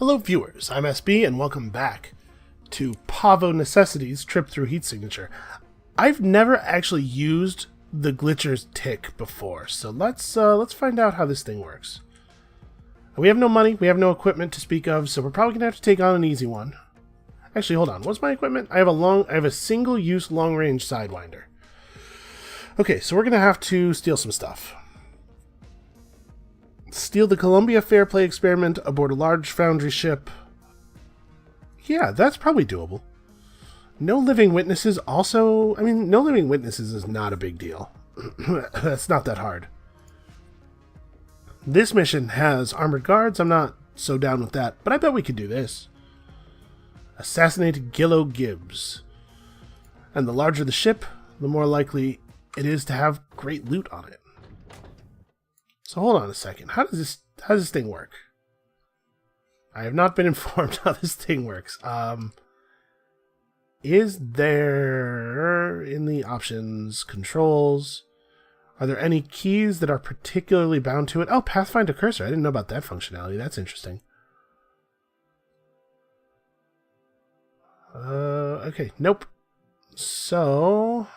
Hello viewers, I'm SB and welcome back to Pavo Necessity's Trip Through Heat Signature. I've never actually used the Glitcher's Tick before, so let's find out how this thing works. We have no money, we have no equipment to speak of, so we're probably gonna have to take on an easy one. Actually, hold on, what's my equipment? I have a single-use long-range Sidewinder. Okay, so we're gonna have to steal some stuff. Steal the Columbia Fair Play experiment aboard a large foundry ship. Yeah, that's probably doable. No living witnesses also... I mean, no living witnesses is not a big deal. That's not that hard. This mission has armored guards. I'm not so down with that, but I bet we could do this. Assassinate Gillo Gibbs. And the larger the ship, the more likely it is to have great loot on it. So hold on a second. How does this thing work? I have not been informed how this thing works. Is there in the options, controls, are there any keys that are particularly bound to it? Oh, Pathfinder Cursor. I didn't know about that functionality. That's interesting. Okay, nope. So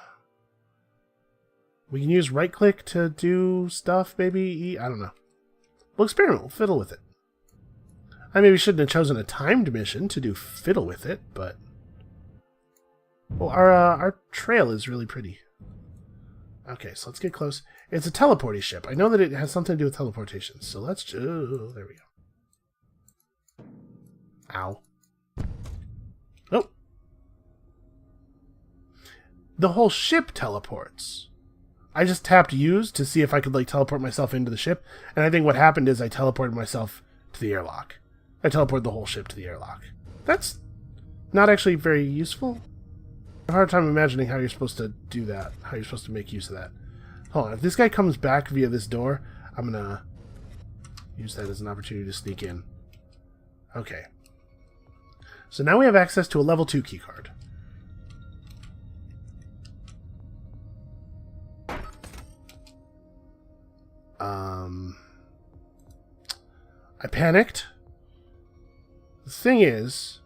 we can use right click to do stuff, maybe? I don't know. We'll experiment. We'll fiddle with it. I maybe shouldn't have chosen a timed mission to do fiddle with it, but... Well, our trail is really pretty. Okay, so let's get close. It's a teleporty ship. I know that it has something to do with teleportation, so let's... Oh, there we go. Ow. Oh. The whole ship teleports. I just tapped use to see if I could, like, teleport myself into the ship, and I think what happened is I teleported myself to the airlock. I teleported the whole ship to the airlock. That's not actually very useful. I have a hard time imagining how you're supposed to do that, how you're supposed to make use of that. Hold on, if this guy comes back via this door, I'm gonna use that as an opportunity to sneak in. Okay. So now we have access to a level 2 keycard. I panicked. The thing is...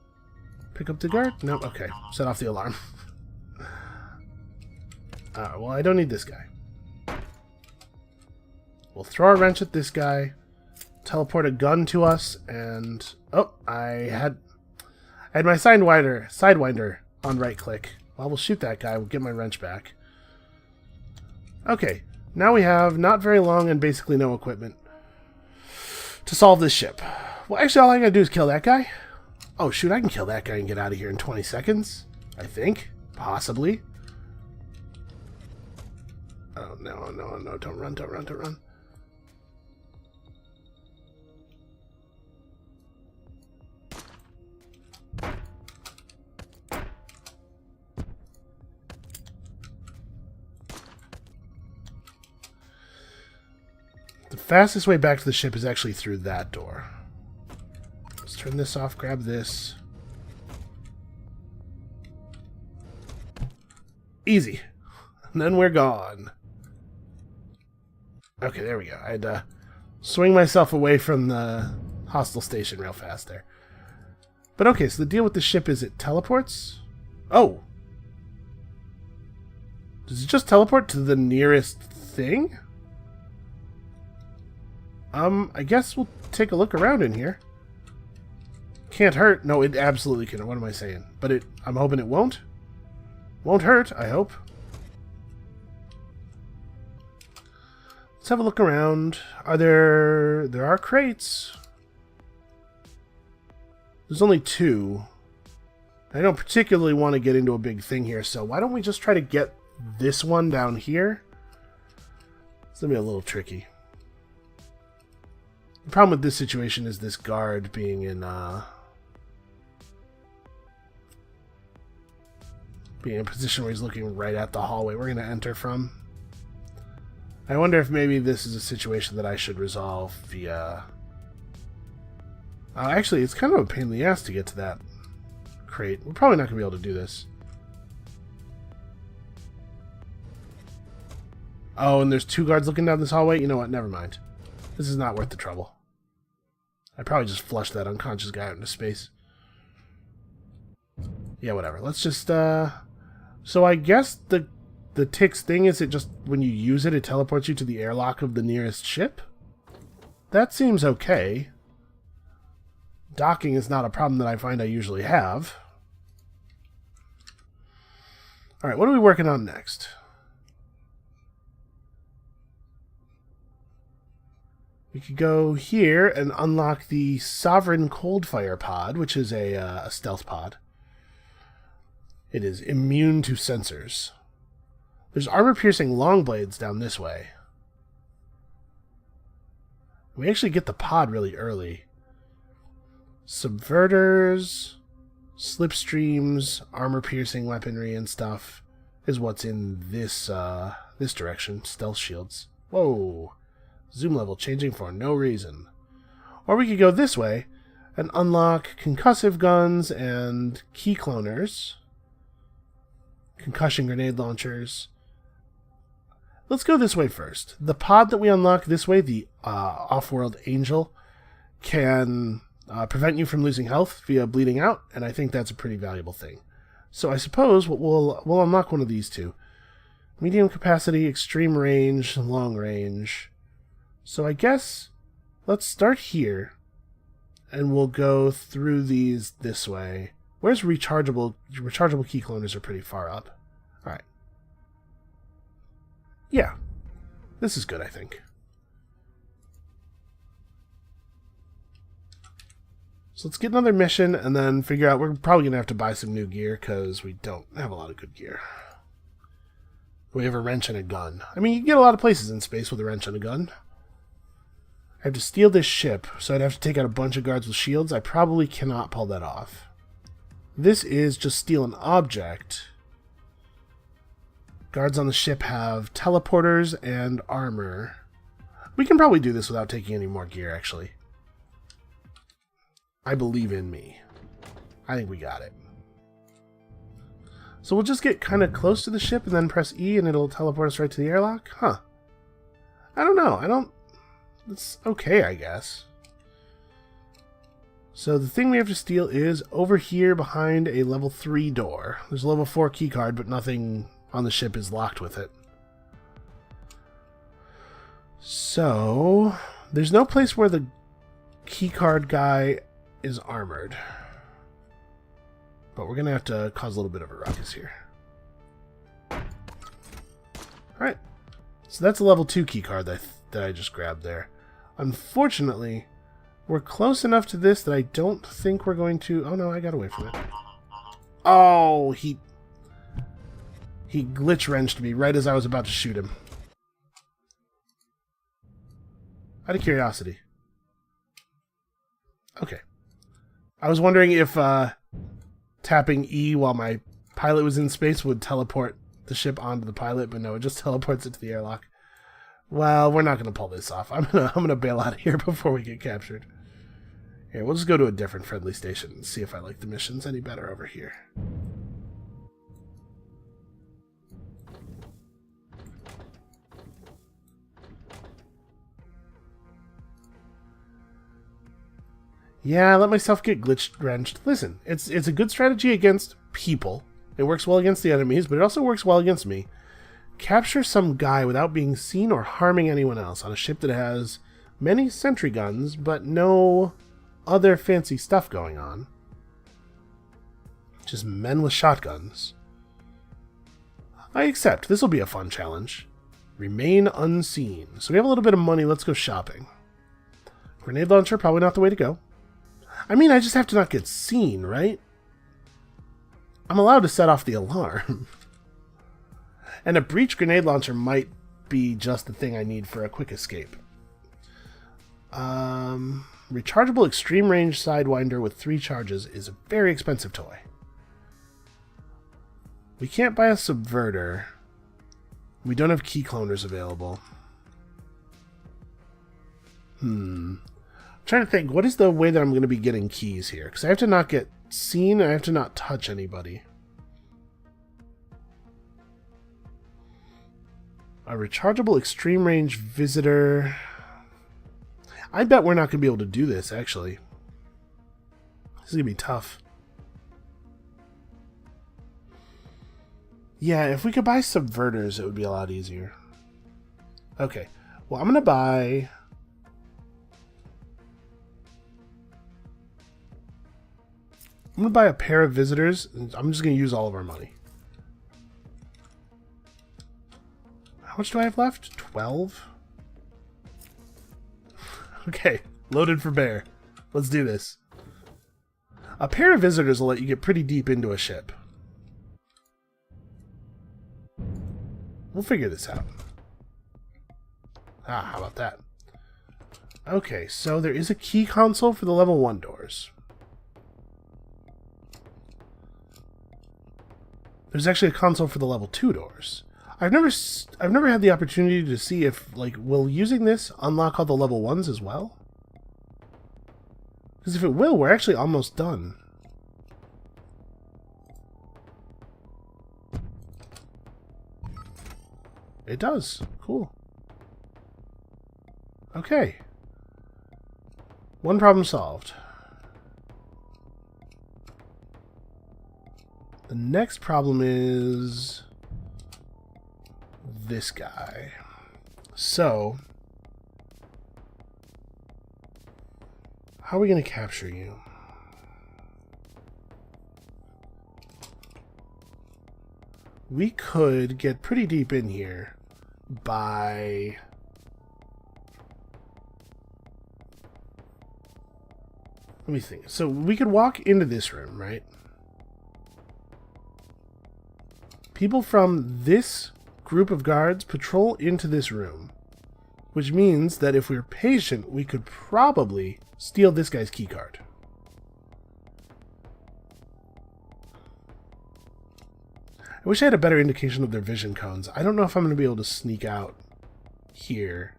Pick up the guard? No, okay. Set off the alarm. Well, I don't need this guy. We'll throw a wrench at this guy, teleport a gun to us, and... Oh, I had my Sidewinder on right click. Well, we'll shoot that guy. We'll get my wrench back. Okay. Now we have not very long and basically no equipment to solve this ship. Well, actually, all I gotta do is kill that guy. Oh, shoot, I can kill that guy and get out of here in 20 seconds. I think. Possibly. Oh, no, no, no. Don't run, don't run, don't run. The fastest way back to the ship is actually through that door. Let's turn this off, grab this. Easy. And then we're gone. Okay, there we go. I had to swing myself away from the hostile station real fast there. But okay, so the deal with the ship is it teleports? Oh! Does it just teleport to the nearest thing? I guess we'll take a look around in here. Can't hurt. No, it absolutely can. What am I saying? But I'm hoping it won't. Won't hurt, I hope. Let's have a look around. There are crates. There's only 2. I don't particularly want to get into a big thing here, so why don't we just try to get this one down here? It's going to be a little tricky. The problem with this situation is this guard being in a position where he's looking right at the hallway we're going to enter from. I wonder if maybe this is a situation that I should resolve via... actually, it's kind of a pain in the ass to get to that crate. We're probably not going to be able to do this. Oh, and there's 2 guards looking down this hallway? You know what? Never mind. This is not worth the trouble. I probably just flushed that unconscious guy out into space. Yeah, whatever. Let's just, So I guess the ticks thing is it just, when you use it, it teleports you to the airlock of the nearest ship? That seems okay. Docking is not a problem that I find I usually have. Alright, what are we working on next? We could go here and unlock the Sovereign Coldfire pod, which is a stealth pod. It is immune to sensors. There's armor-piercing long blades down this way. We actually get the pod really early. Subverters, slipstreams, armor-piercing weaponry and stuff is what's in this this direction. Stealth shields. Whoa. Zoom level changing for no reason. Or we could go this way and unlock concussive guns and key cloners. Concussion grenade launchers. Let's go this way first. The pod that we unlock this way, the Off-World Angel, can prevent you from losing health via bleeding out, and I think that's a pretty valuable thing. So I suppose we'll unlock one of these two. Medium capacity, extreme range, long range. So I guess let's start here, and we'll go through these this way. Where's rechargeable? Rechargeable key cloners are pretty far up. Alright. Yeah. This is good, I think. So let's get another mission and then figure out... We're probably going to have to buy some new gear because we don't have a lot of good gear. We have a wrench and a gun. I mean, you can get a lot of places in space with a wrench and a gun. I have to steal this ship, so I'd have to take out a bunch of guards with shields. I probably cannot pull that off. This is just steal an object. Guards on the ship have teleporters and armor. We can probably do this without taking any more gear, actually. I believe in me. I think we got it. So we'll just get kind of close to the ship and then press E and it'll teleport us right to the airlock? Huh. I don't know. It's okay, I guess. So the thing we have to steal is over here behind a level 3 door. There's a level 4 keycard, but nothing on the ship is locked with it. So there's no place where the keycard guy is armored. But we're going to have to cause a little bit of a ruckus here. Alright. So that's a level 2 keycard that I just grabbed there. Unfortunately, we're close enough to this that I don't think we're going to... Oh no, I got away from it. Oh, he glitch wrenched me right as I was about to shoot him. Out of curiosity. Okay. I was wondering if tapping E while my pilot was in space would teleport the ship onto the pilot, but no, it just teleports it to the airlock. Well, we're not going to pull this off. I'm gonna bail out of here before we get captured. Here, we'll just go to a different friendly station and see if I like the missions any better over here. Yeah, I let myself get glitch wrenched. Listen, it's a good strategy against people. It works well against the enemies, but it also works well against me. Capture some guy without being seen or harming anyone else on a ship that has many sentry guns, but no other fancy stuff going on. Just men with shotguns. I accept. This will be a fun challenge. Remain unseen. So we have a little bit of money. Let's go shopping. Grenade launcher, probably not the way to go. I mean, I just have to not get seen, right? I'm allowed to set off the alarm. And a breach grenade launcher might be just the thing I need for a quick escape. Rechargeable extreme range sidewinder with 3 charges is a very expensive toy. We can't buy a subverter. We don't have key cloners available. I'm trying to think, what is the way that I'm going to be getting keys here? Because I have to not get seen, and I have to not touch anybody. A rechargeable extreme range visitor. I bet we're not going to be able to do this, actually. This is going to be tough. Yeah, if we could buy subverters, it would be a lot easier. Okay. Well, I'm going to buy... I'm going to buy a pair of visitors, and I'm just going to use all of our money. How much do I have left? 12? Okay, loaded for bear. Let's do this. A pair of visitors will let you get pretty deep into a ship. We'll figure this out. Ah, how about that? Okay, so there is a key console for the level 1 doors. There's actually a console for the level 2 doors. I've never had the opportunity to see if, like, will using this unlock all the level 1s as well? Because if it will, we're actually almost done. It does. Cool. Okay. One problem solved. The next problem is this guy. So, how are we going to capture you? We could get pretty deep in here by... Let me think. So we could walk into this room, right? People from this group of guards patrol into this room, which means that if we're patient, we could probably steal this guy's keycard. I wish I had a better indication of their vision cones. I don't know if I'm going to be able to sneak out here.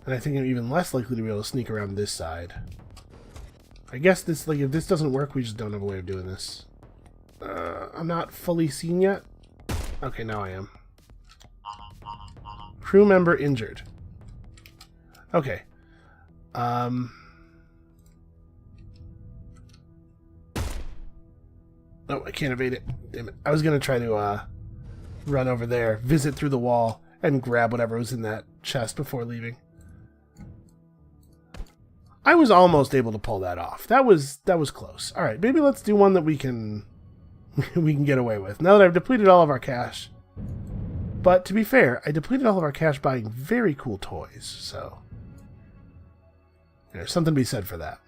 And I think I'm even less likely to be able to sneak around this side. I guess this, like, if this doesn't work, we just don't have a way of doing this. I'm not fully seen yet. Okay, now I am. Crew member injured. Okay. Oh, I can't evade it. Damn it. I was going to try to run over there, visit through the wall, and grab whatever was in that chest before leaving. I was almost able to pull that off. That was close. All right, maybe let's do one that we can get away with. Now that I've depleted all of our cash. But to be fair, I depleted all of our cash buying very cool toys, so there's something to be said for that.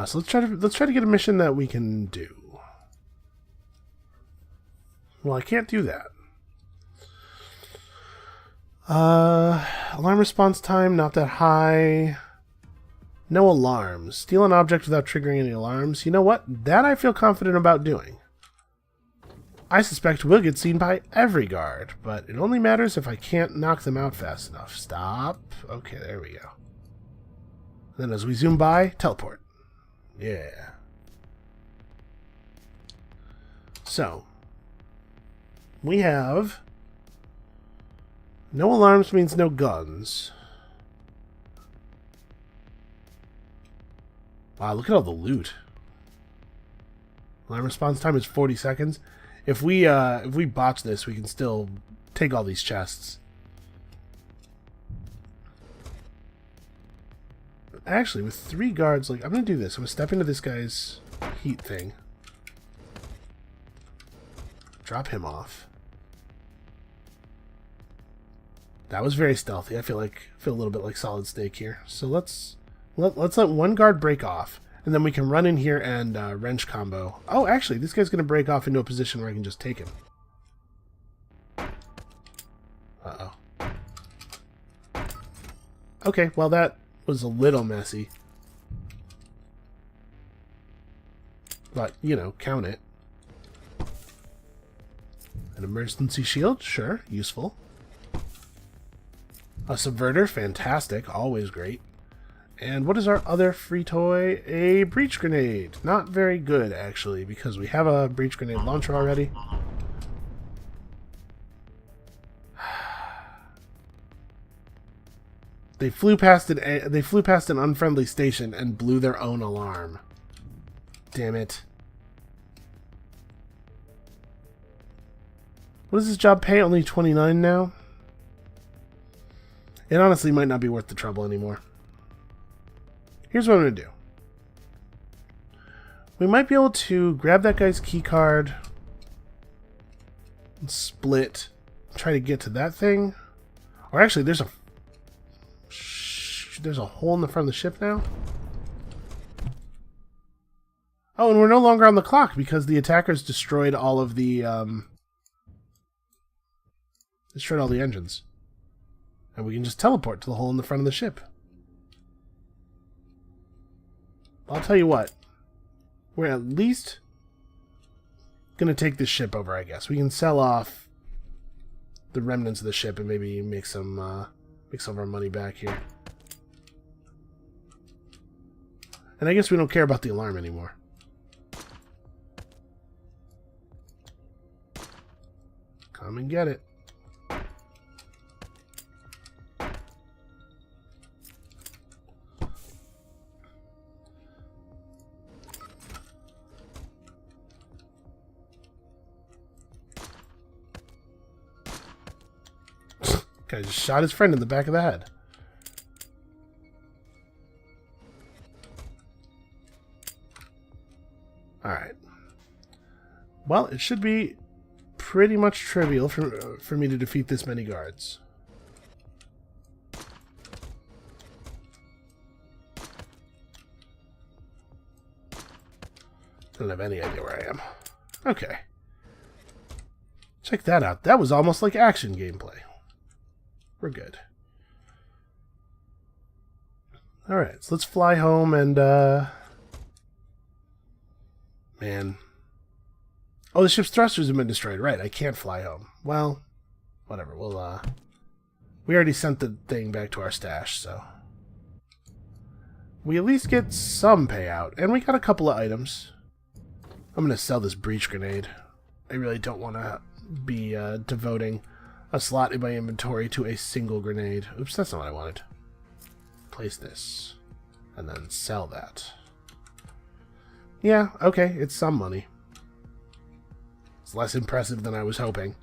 So let's try to get a mission that we can do. Well, I can't do that. Alarm response time, not that high. No alarms. Steal an object without triggering any alarms. You know what? That I feel confident about doing. I suspect we'll get seen by every guard, but it only matters if I can't knock them out fast enough. Stop. Okay, there we go. Then as we zoom by, teleport. Yeah. So, we have... No alarms means no guns. Wow, look at all the loot. Alarm response time is 40 seconds. If we botch this, we can still take all these chests. Actually, with 3 guards, like, I'm gonna do this. I'm gonna step into this guy's heat thing. Drop him off. That was very stealthy. I feel a little bit like Solid Snake here. So let's let one guard break off, and then we can run in here and wrench combo. Oh, actually, this guy's going to break off into a position where I can just take him. Uh-oh. Okay, well, that was a little messy. But, you know, count it. An emergency shield? Sure, useful. A subverter? Fantastic. Always great. And what is our other free toy? A breach grenade. Not very good, actually, because we have a breach grenade launcher already. They flew past an unfriendly station and blew their own alarm. Damn it. What does this job pay? Only 29 now? It honestly might not be worth the trouble anymore. Here's what I'm going to do. We might be able to grab that guy's key card and split, try to get to that thing. Or actually, there's a hole in the front of the ship now. Oh, and we're no longer on the clock because the attackers destroyed all of the engines. And we can just teleport to the hole in the front of the ship. I'll tell you what. We're at least going to take this ship over, I guess. We can sell off the remnants of the ship and maybe make some of our money back here. And I guess we don't care about the alarm anymore. Come and get it. Guy just shot his friend in the back of the head. Alright. Well, it should be pretty much trivial for me to defeat this many guards. Don't have any idea where I am. Okay. Check that out. That was almost like action gameplay. We're good. Alright, so let's fly home and, man. Oh, the ship's thrusters have been destroyed. Right, I can't fly home. Well, whatever. We'll, we already sent the thing back to our stash, so. We at least get some payout. And we got a couple of items. I'm going to sell this breach grenade. I really don't want to be, devoting a slot in my inventory to a single grenade. Oops, that's not what I wanted. Place this. And then sell that. Yeah, okay, it's some money. It's less impressive than I was hoping.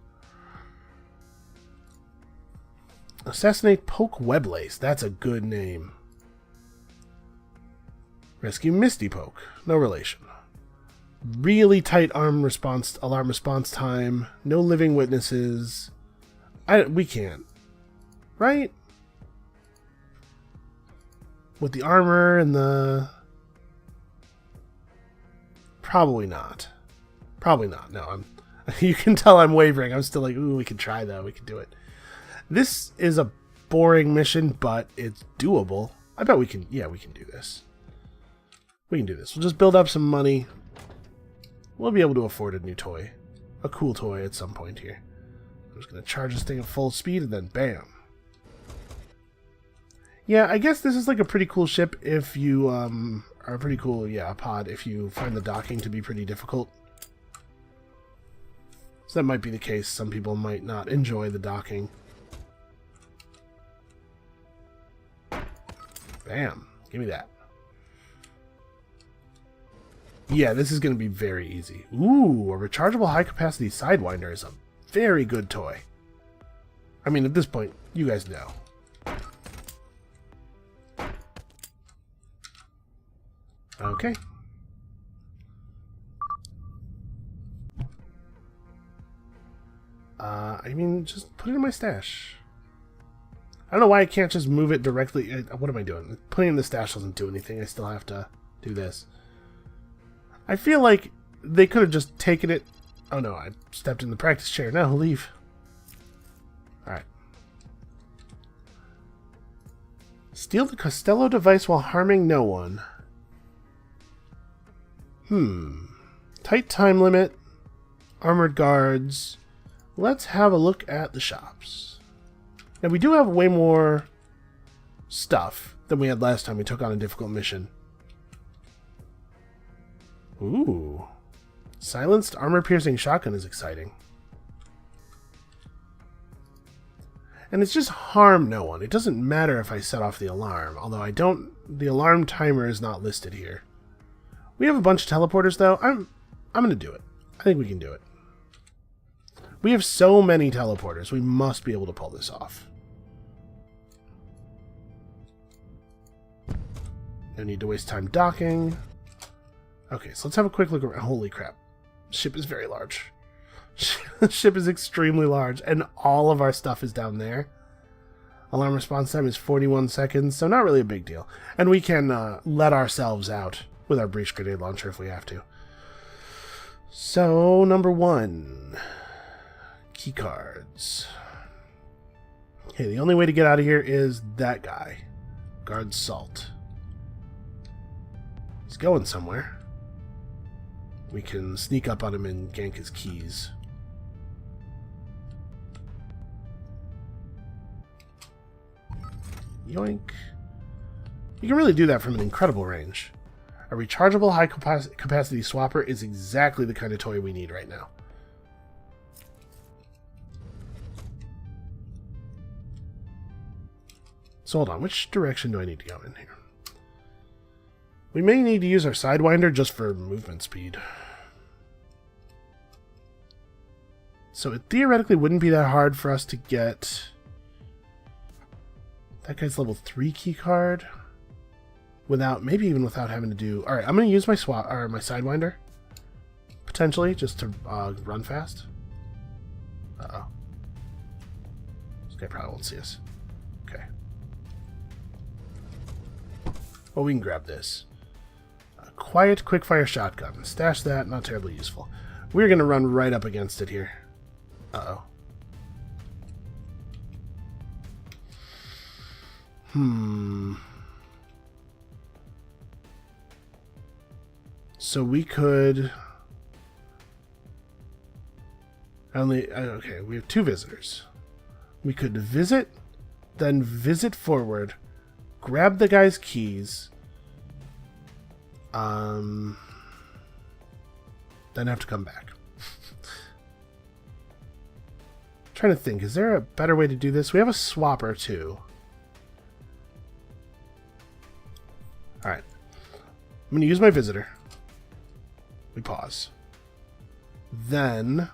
Assassinate Poke Weblace. That's a good name. Rescue Misty Poke. No relation. Really tight alarm response time. No living witnesses. We can't. Right? With the armor and the... Probably not. Probably not. No, you can tell I'm wavering. I'm still like, ooh, we can try though. We can do it. This is a boring mission, but it's doable. I bet we can, yeah, we can do this. We can do this. We'll just build up some money. We'll be able to afford a new toy. A cool toy at some point here. I'm just going to charge this thing at full speed and then bam. Yeah, I guess this is like a pretty cool ship if you, are a pretty cool, yeah, pod if you find the docking to be pretty difficult. So that might be the case. Some people might not enjoy the docking. Bam. Give me that. Yeah, this is going to be very easy. Ooh, a rechargeable high-capacity Sidewinder is a very good toy. I mean, at this point, you guys know. Okay. I mean, just put it in my stash. I don't know why I can't just move it directly. What am I doing? Putting it in the stash doesn't do anything. I still have to do this. I feel like they could have just taken it. Oh no, I stepped in the practice chair. Now I'll leave. Alright. Steal the Costello device while harming no one. Tight time limit. Armored guards. Let's have a look at the shops. Now we do have way more stuff than we had last time we took on a difficult mission. Ooh. Silenced armor-piercing shotgun is exciting. And it's just harm no one. It doesn't matter if I set off the alarm, although I don't... The alarm timer is not listed here. We have a bunch of teleporters, though. I'm going to do it. I think we can do it. We have so many teleporters. We must be able to pull this off. No need to waste time docking. Okay, so let's have a quick look around. Holy crap. Ship is very large. Ship is extremely large, and all of our stuff is down there. Alarm response time is 41 seconds, so not really a big deal. And we can let ourselves out with our breach grenade launcher if we have to. So, number 1. Key cards. Okay, the only way to get out of here is that guy. Guard Salt. He's going somewhere. We can sneak up on him and gank his keys. Yoink. You can really do that from an incredible range. A rechargeable high-capacity swapper is exactly the kind of toy we need right now. So hold on, which direction do I need to go in here? We may need to use our Sidewinder just for movement speed. So it theoretically wouldn't be that hard for us to get... That guy's level 3 key card. Without, maybe even without having to do... Alright, I'm going to use my my Sidewinder. Potentially, just to run fast. Uh-oh. This guy probably won't see us. Okay. Well, we can grab this. A quiet, quick-fire shotgun. Stash that, not terribly useful. We're going to run right up against it here. Uh-oh. So we could... Okay, we have 2 visitors. We could visit, then visit forward, grab the guy's keys, then have to come back. Trying to think, is there a better way to do this? We have a swapper too. Alright. I'm going to use my visitor. We pause. Then...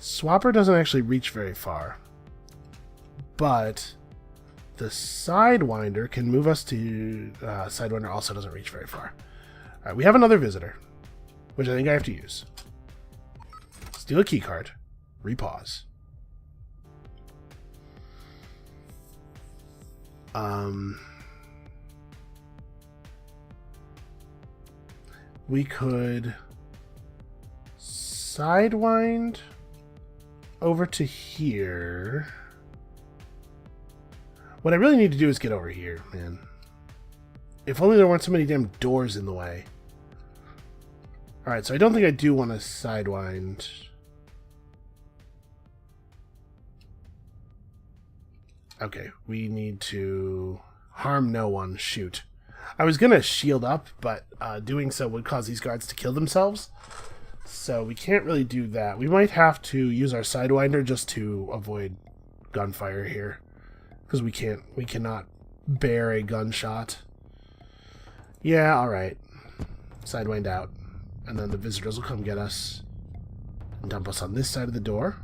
Swapper doesn't actually reach very far. But... The Sidewinder can move us to... Sidewinder also doesn't reach very far. Alright, we have another visitor. Which I think I have to use. Steal a key card. Repause. We could sidewind over to here. What I really need to do is get over here, man. If only there weren't so many damn doors in the way. Alright, so I don't think I do want to sidewind. Okay, we need to harm no one. Shoot. I was going to shield up, but doing so would cause these guards to kill themselves. So we can't really do that. We might have to use our Sidewinder just to avoid gunfire here. Because we cannot bear a gunshot. Yeah, alright. Sidewind out. And then the visitors will come get us and dump us on this side of the door.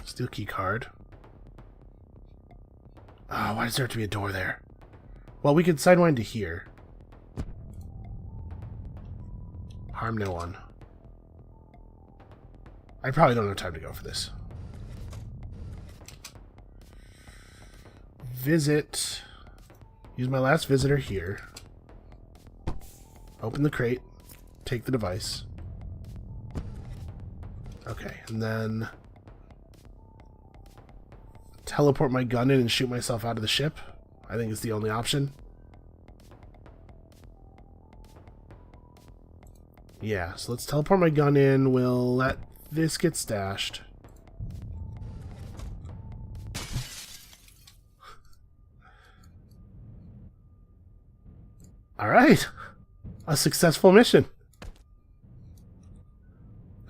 Steal key card. Oh, why does there have to be a door there? Well, we could sidewind to here. Harm no one. I probably don't have time to go for this. Visit. Use my last visitor here. Open the crate. Take the device. Okay, and then... teleport my gun in and shoot myself out of the ship. I think it's the only option. Yeah, so let's teleport my gun in. We'll let this get stashed. Alright. A successful mission.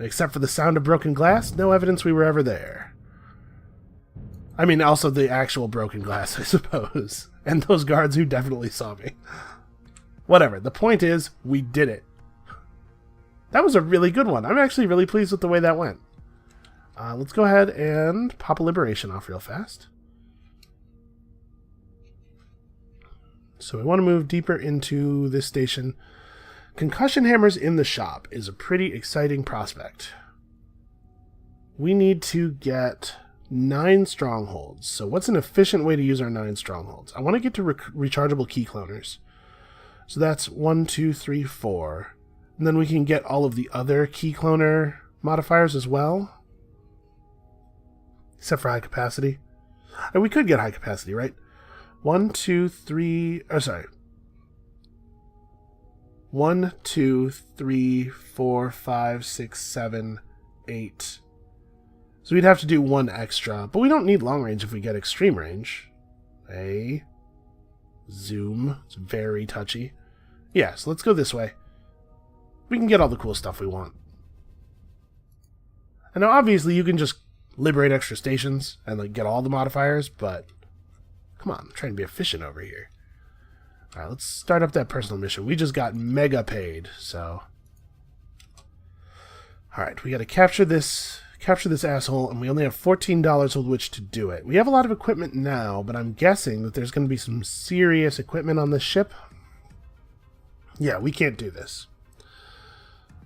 Except for the sound of broken glass, no evidence we were ever there. I mean, also the actual broken glass, I suppose. And those guards who definitely saw me. Whatever, the point is, we did it. That was a really good one. I'm actually really pleased with the way that went. Let's go ahead and pop a liberation off real fast. So we want to move deeper into this station. Concussion hammers in the shop is a pretty exciting prospect. We need to get 9 strongholds. So what's an efficient way to use our 9 strongholds? I want to get to rechargeable key cloners. So that's 1, 2, 3, 4. And then we can get all of the other key cloner modifiers as well. Except for high capacity. And we could get high capacity, right? 1, 2, 3... Oh, sorry. 1, 2, 3, 4, 5, 6, 7, 8. So we'd have to do 1 extra. But we don't need long range if we get extreme range. Zoom. It's very touchy. Yeah, so let's go this way. We can get all the cool stuff we want. And now obviously you can just liberate extra stations and like get all the modifiers, but come on, I'm trying to be efficient over here. Alright, let's start up that personal mission. We just got mega paid, so. Alright, we gotta capture this asshole, and we only have $14 with which to do it. We have a lot of equipment now, but I'm guessing that there's gonna be some serious equipment on this ship. Yeah, we can't do this.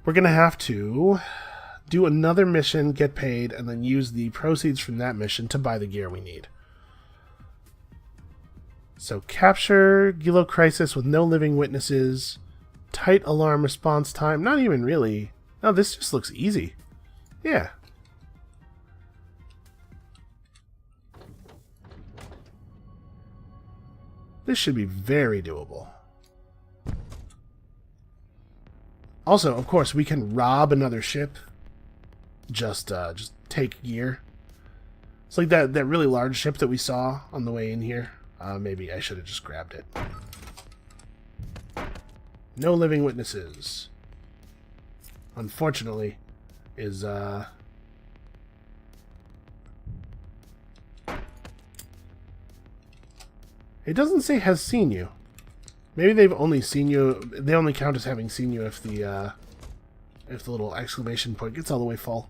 We're gonna have to do another mission, get paid, and then use the proceeds from that mission to buy the gear we need. So capture Gilo Crisis with no living witnesses, tight alarm response time, not even really. No, this just looks easy. Yeah. This should be very doable. Also, of course, we can rob another ship. Just take gear. It's like that really large ship that we saw on the way in here. Maybe I should have just grabbed it. No living witnesses. Unfortunately, is it doesn't say has seen you. Maybe they've only seen you. They only count as having seen you if the little exclamation point gets all the way full.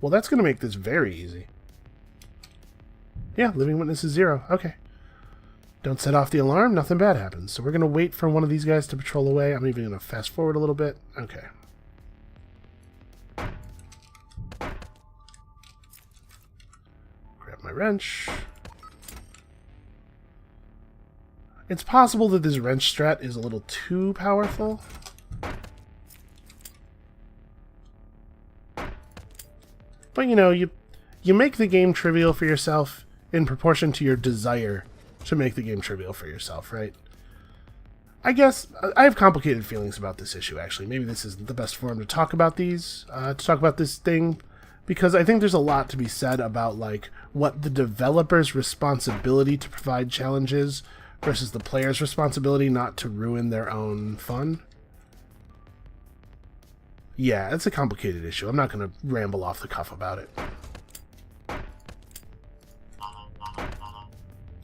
Well, that's going to make this very easy. Yeah, living witness is 0. Okay. Don't set off the alarm, nothing bad happens. So we're going to wait for one of these guys to patrol away. I'm even going to fast forward a little bit. Okay. Grab my wrench. It's possible that this wrench strat is a little too powerful. But you know, you make the game trivial for yourself in proportion to your desire to make the game trivial for yourself, right? I guess I have complicated feelings about this issue, actually. Maybe this isn't the best forum to talk about these, to talk about this thing, because I think there's a lot to be said about, like, what the developer's responsibility to provide challenges versus the player's responsibility not to ruin their own fun. Yeah, it's a complicated issue. I'm not going to ramble off the cuff about it.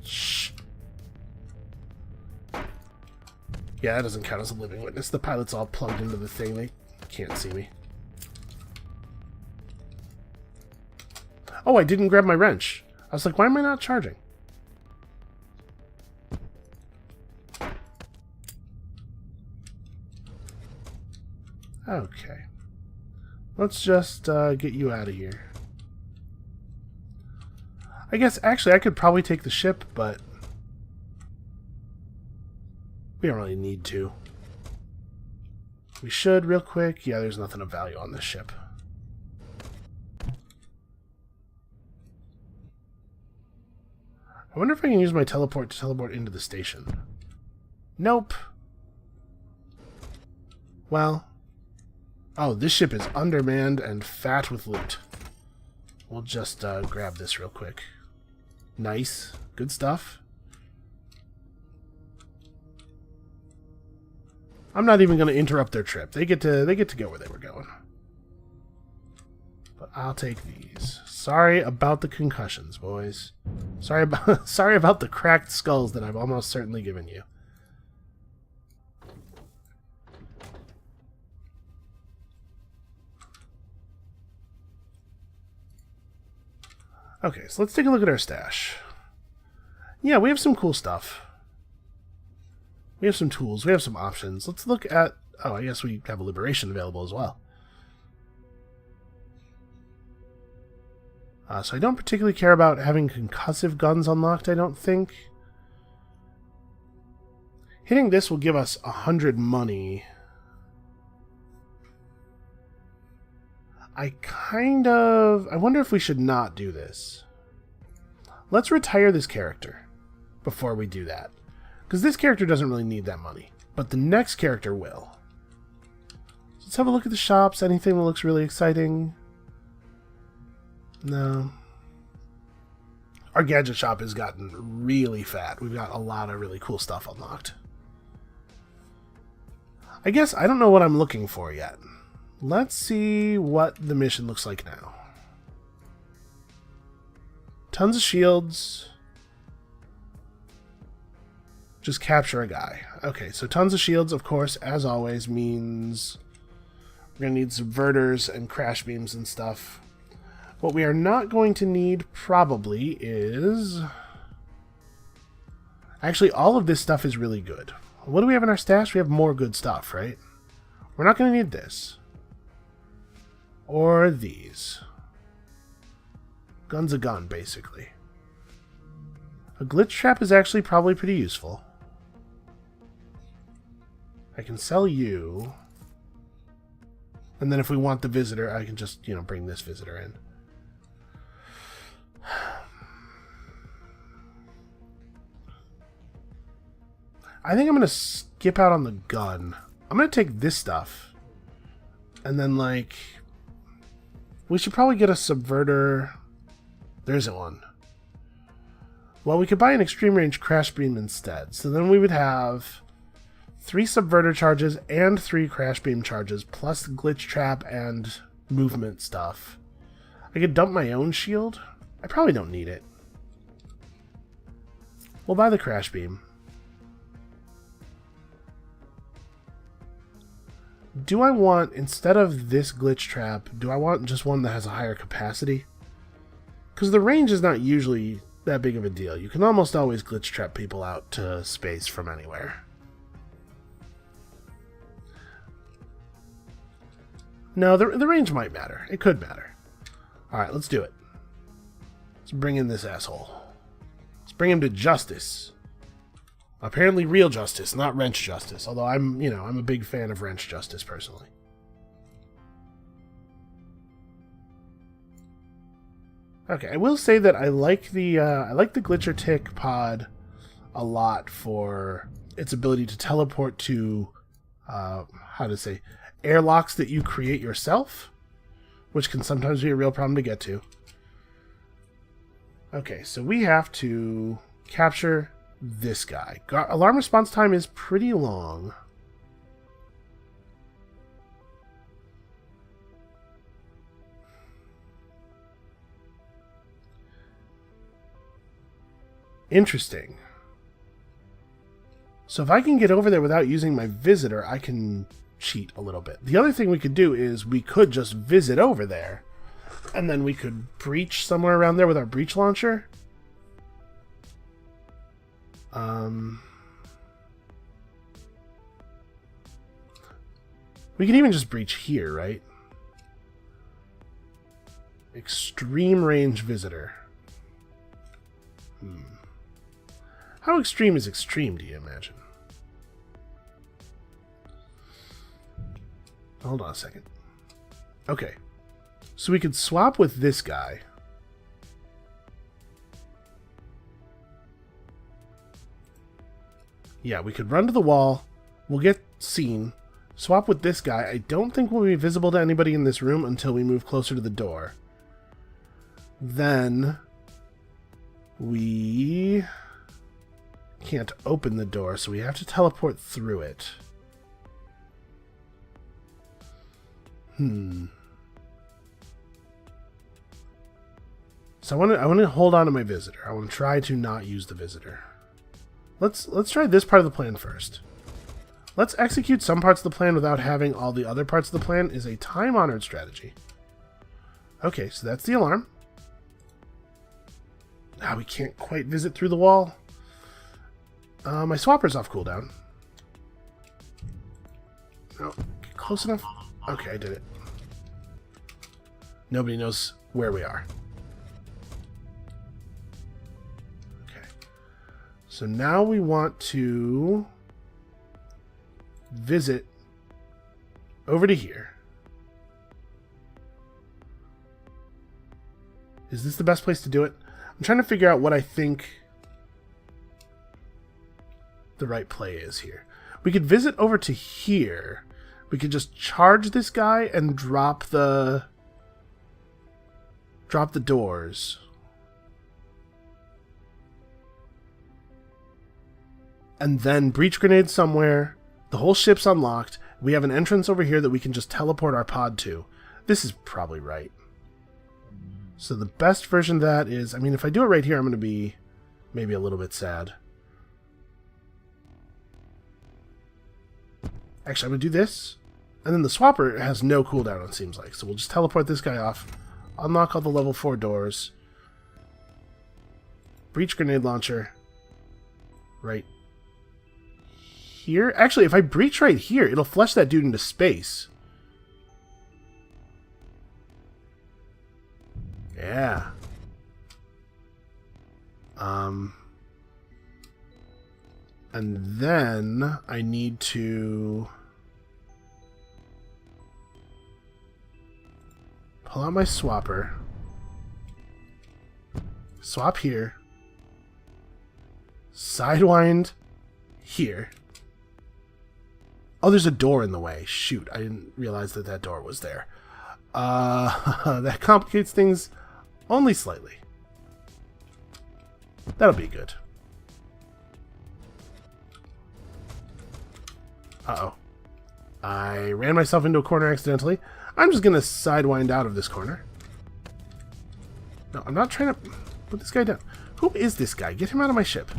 Shh. Yeah, that doesn't count as a living witness. The pilot's all plugged into the thing. They can't see me. Oh, I didn't grab my wrench. I was like, why am I not charging? Okay. Let's just get you out of here. I guess, actually, I could probably take the ship, but we don't really need to. We should, real quick. Yeah, there's nothing of value on this ship. I wonder if I can use my teleport to teleport into the station. Nope. Well, Oh, this ship is undermanned and fat with loot. We'll just grab this real quick. Nice. Good stuff. I'm not even going to interrupt their trip. They get to go where they were going. But I'll take these. Sorry about the concussions, boys. Sorry about the cracked skulls that I've almost certainly given you. Okay, so let's take a look at our stash. Yeah, we have some cool stuff. We have some tools. We have some options. Let's look at... Oh, I guess we have a liberation available as well. So I don't particularly care about having concussive guns unlocked, I don't think. Hitting this will give us 100 money. I wonder if we should not do this. Let's retire this character before we do that. Because this character doesn't really need that money. But the next character will. Let's have a look at the shops. Anything that looks really exciting? No. Our gadget shop has gotten really fat. We've got a lot of really cool stuff unlocked. I guess I don't know what I'm looking for yet. Let's see what the mission looks like now. Tons of shields. Just capture a guy. Okay, so tons of shields, of course, as always, means we're going to need subverters and crash beams and stuff. What we are not going to need, probably, is... Actually, all of this stuff is really good. What do we have in our stash? We have more good stuff, right? We're not going to need this. Or these. Gun's a gun, basically. A glitch trap is actually probably pretty useful. I can sell you. And then if we want the visitor, I can just, bring this visitor in. I think I'm going to skip out on the gun. I'm going to take this stuff. And then, we should probably get a subverter. There isn't one. Well, we could buy an extreme range crash beam instead. So then we would have 3 subverter charges and 3 crash beam charges, plus glitch trap and movement stuff. I could dump my own shield. I probably don't need it. We'll buy the crash beam. Do I want, instead of this glitch trap, do I want just one that has a higher capacity? Because the range is not usually that big of a deal. You can almost always glitch trap people out to space from anywhere. No, the range might matter. It could matter. Alright, let's do it. Let's bring in this asshole. Let's bring him to justice. Apparently real justice, not wrench justice. Although I'm a big fan of wrench justice personally. Okay, I will say that I like the glitcher tick pod a lot for its ability to teleport to airlocks that you create yourself, which can sometimes be a real problem to get to. Okay, so we have to capture this guy. Alarm response time is pretty long. Interesting. So if I can get over there without using my visitor, I can cheat a little bit. The other thing we could do is we could just visit over there, and then we could breach somewhere around there with our breach launcher. We can even just breach here, right? Extreme range visitor. How extreme is extreme, do you imagine? Hold on a second. Okay. So we could swap with this guy. Yeah, we could run to the wall. We'll get seen. swap with this guy. I don't think we'll be visible to anybody in this room until we move closer to the door. Then we can't open the door, so we have to teleport through it. So I want to hold on to my visitor. I want to try to not use the visitor. Let's try this part of the plan first. Let's execute some parts of the plan without having all the other parts of the plan is a time-honored strategy. Okay, so that's the alarm. Now we can't quite visit through the wall. My swapper's off cooldown. No, close enough. Okay, I did it. Nobody knows where we are. Okay. So now we want to visit over to here. Is this the best place to do it? I'm trying to figure out what I think the right play is here. We could visit over to here. We could just charge this guy and drop the doors. And then breach grenade somewhere. The whole ship's unlocked. We have an entrance over here that we can just teleport our pod to. This is probably right. So the best version of that is, I mean, if I do it right here, I'm going to be maybe a little bit sad. Actually, I'm going to do this. And then the swapper has no cooldown, it seems like. So we'll just teleport this guy off. Unlock all the level 4 doors. Breach grenade launcher. Right here. Actually, if I breach right here, it'll flush that dude into space. Yeah. And then I need to pull out my swapper. Swap here. Sidewind here. Oh, there's a door in the way. Shoot, I didn't realize that that door was there. That complicates things only slightly. That'll be good. Uh-oh. I ran myself into a corner accidentally. I'm just going to sidewind out of this corner. No, I'm not trying to put this guy down. Who is this guy? Get him out of my ship.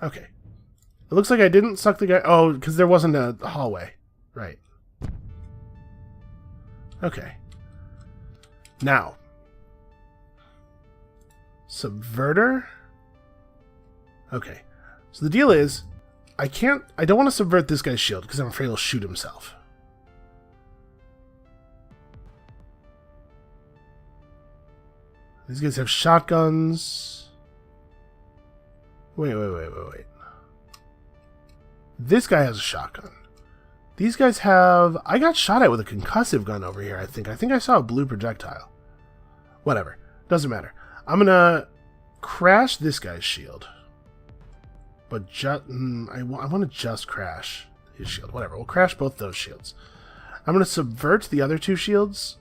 Okay. It looks like I didn't suck the guy. Oh, because there wasn't a hallway. Right. Okay. Now. Subverter. Okay. So the deal is, I don't want to subvert this guy's shield because I'm afraid he'll shoot himself. These guys have shotguns. Wait. This guy has a shotgun. These guys have... I got shot at with a concussive gun over here, I think. I think I saw a blue projectile. Whatever. Doesn't matter. I'm gonna crash this guy's shield. But I want to just crash his shield. Whatever. We'll crash both those shields. I'm going to subvert the other two shields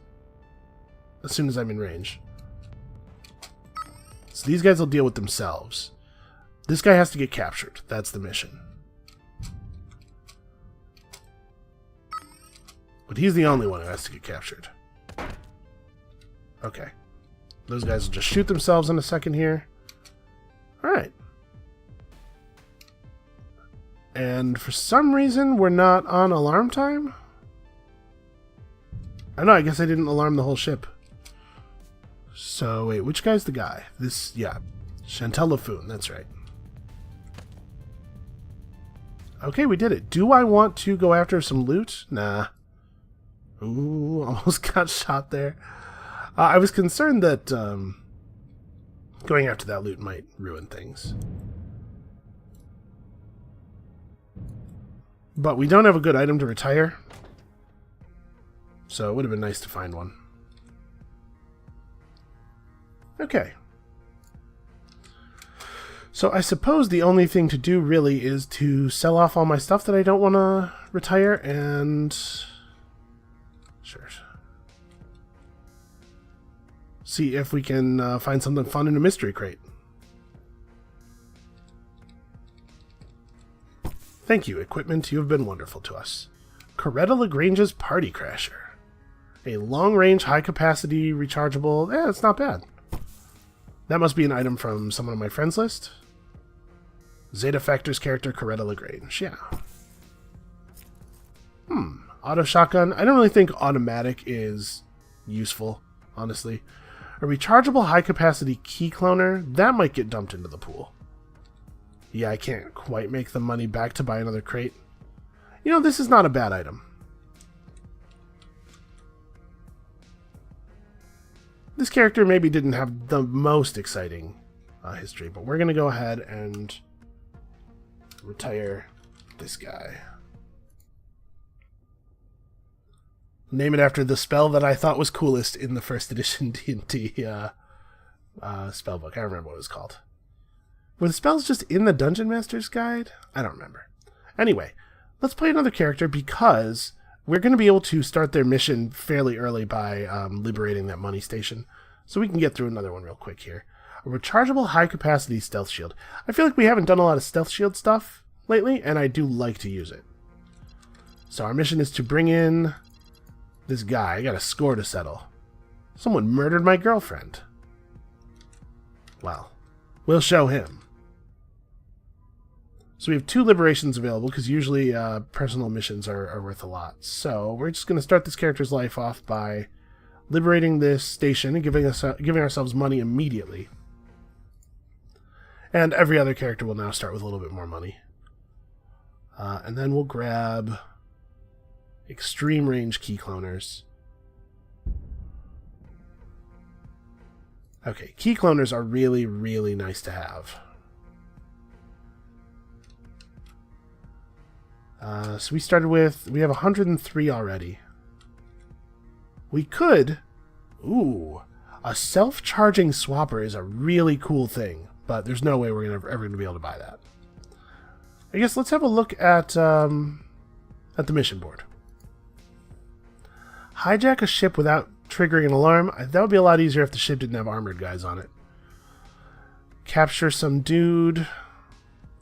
as soon as I'm in range. So these guys will deal with themselves. This guy has to get captured. That's the mission. But he's the only one who has to get captured. Okay. Those guys will just shoot themselves in a second here. Alright. And for some reason, we're not on alarm time? I know, I guess I didn't alarm the whole ship. So, wait, which guy's the guy? This, yeah. Chantel LaFoon, that's right. Okay, we did it. Do I want to go after some loot? Nah. Ooh, almost got shot there. I was concerned that going after that loot might ruin things. But we don't have a good item to retire. So it would have been nice to find one. Okay. So I suppose the only thing to do really is to sell off all my stuff that I don't want to retire and... Sure. See if we can find something fun in a mystery crate. Thank you, equipment. You have been wonderful to us. Coretta LaGrange's Party Crasher. A long-range, high-capacity, rechargeable... Yeah, it's not bad. That must be an item from someone on my friends list. Zeta Factor's character, Coretta LaGrange. Yeah. Auto shotgun. I don't really think automatic is useful, honestly. A rechargeable high-capacity key cloner. That might get dumped into the pool. Yeah, I can't quite make the money back to buy another crate. You know, this is not a bad item. This character maybe didn't have the most exciting history, but we're going to go ahead and retire this guy. Name it after the spell that I thought was coolest in the first edition D&D spellbook. I don't remember what it was called. Were the spells just in the Dungeon Master's Guide? I don't remember. Anyway, let's play another character because we're going to be able to start their mission fairly early by liberating that money station. So we can get through another one real quick here. A rechargeable high-capacity stealth shield. I feel like we haven't done a lot of stealth shield stuff lately, and I do like to use it. So our mission is to bring in this guy. I got a score to settle. Someone murdered my girlfriend. Well, we'll show him. So we have 2 liberations available, because usually personal missions are worth a lot. So we're just going to start this character's life off by liberating this station and giving ourselves money immediately. And every other character will now start with a little bit more money. And then we'll grab extreme range key cloners. Okay, key cloners are really, really nice to have. So we started with... We have 103 already. We could... Ooh. A self-charging swapper is a really cool thing, but there's no way we're ever going to be able to buy that. I guess let's have a look at the mission board. Hijack a ship without triggering an alarm. That would be a lot easier if the ship didn't have armored guys on it. Capture some dude.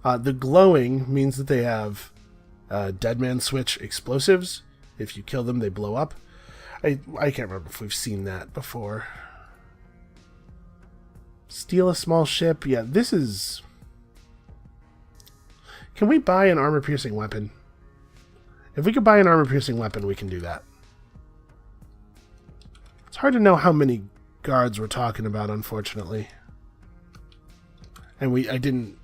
The glowing means that they have dead man switch explosives. If you kill them, they blow up. I can't remember if we've seen that before. Steal a small ship. Yeah, this is... Can we buy an armor-piercing weapon? If we could buy an armor-piercing weapon, we can do that. It's hard to know how many guards we're talking about, unfortunately. And I didn't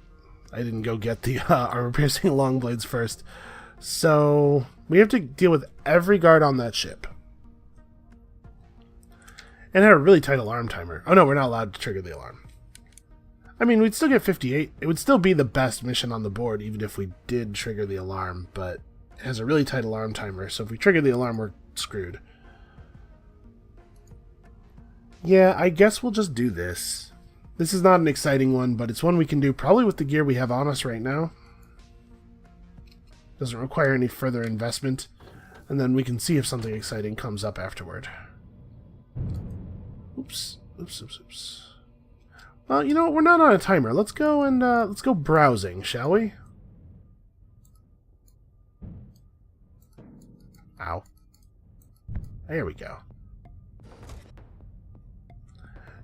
go get the armor-piercing long blades first. So we have to deal with every guard on that ship. And had a really tight alarm timer. Oh no, we're not allowed to trigger the alarm. I mean, we'd still get 58. It would still be the best mission on the board, even if we did trigger the alarm, but it has a really tight alarm timer, so if we trigger the alarm, we're screwed. Yeah, I guess we'll just do this. This is not an exciting one, but it's one we can do probably with the gear we have on us right now. Doesn't require any further investment, and then we can see if something exciting comes up afterward. Oops. Well, you know what? We're not on a timer. Let's go and let's go browsing, shall we? Ow. There we go.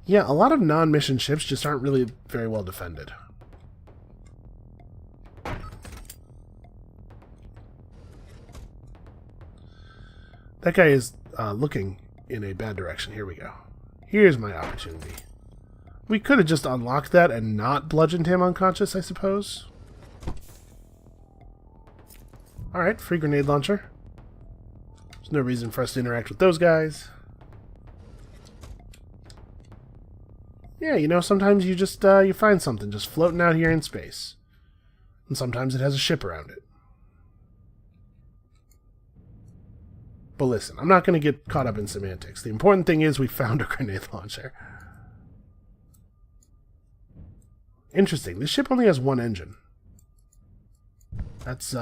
Yeah, a lot of non-mission ships just aren't really very well defended. That guy is looking in a bad direction. Here we go. Here's my opportunity. We could have just unlocked that and not bludgeoned him unconscious, I suppose. Alright, free grenade launcher. There's no reason for us to interact with those guys. Yeah, you know, sometimes you just you find something just floating out here in space. And sometimes it has a ship around it. But listen, I'm not going to get caught up in semantics. The important thing is we found a grenade launcher. Interesting. This ship only has one engine. That's